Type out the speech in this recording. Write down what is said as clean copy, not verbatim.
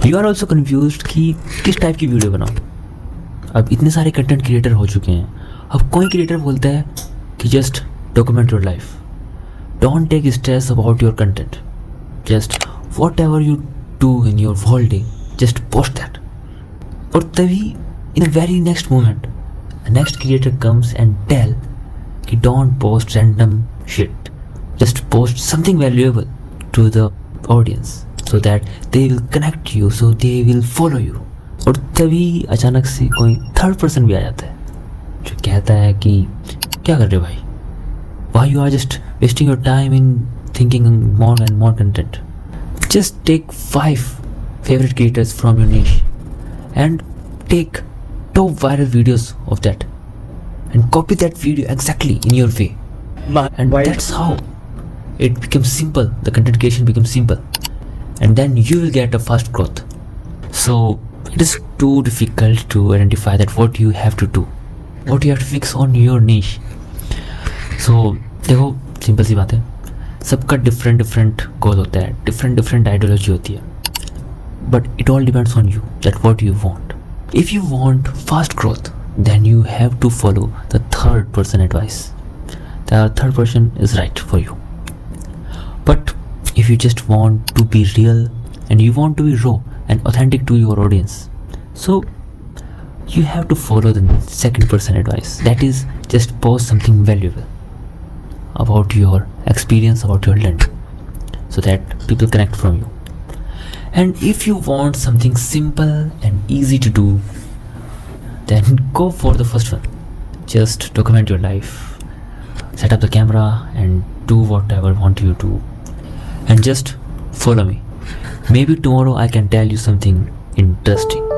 You are also confuse कि किस type की वीडियो बनाओ। अब इतने सारे कंटेंट क्रिएटर हो चुके हैं, अब कोई क्रिएटर बोलता है कि just document your life, don't take stress about your content, just whatever you do in your whole day just post that. और तभी in a very next moment next creator comes and tell कि don't post random shit, just post something valuable to the audience so that they will connect you, so they will follow you। और तभी अचानक से कोई third person भी आ जाता है जो कहता है कि क्या कर रहे हो भाई, why you are just wasting your time in thinking more and more content, just take 5 favorite creators from your niche and take top viral videos of that and copy that video exactly in your way, and that's how it becomes simple, the content creation becomes simple, and then you will get a fast growth। So it is too difficult to identify that what you have to do, what you have to fix on your niche। So देखो simple सी बात है, सबका different गोल होता है, different ideology होती है, but it all depends on you that what you want. If you want fast growth then you have to follow the third person advice, the third person is right for you। But if you just want to be real and you want to be raw and authentic to your audience, so you have to follow the second person advice, that is just post something valuable about your experience, about your learning, so that people connect from you। And if you want something simple and easy to do, then go for the first one, just document your life, set up the camera and do whatever want you to, and just follow me, maybe tomorrow I can tell you something interesting।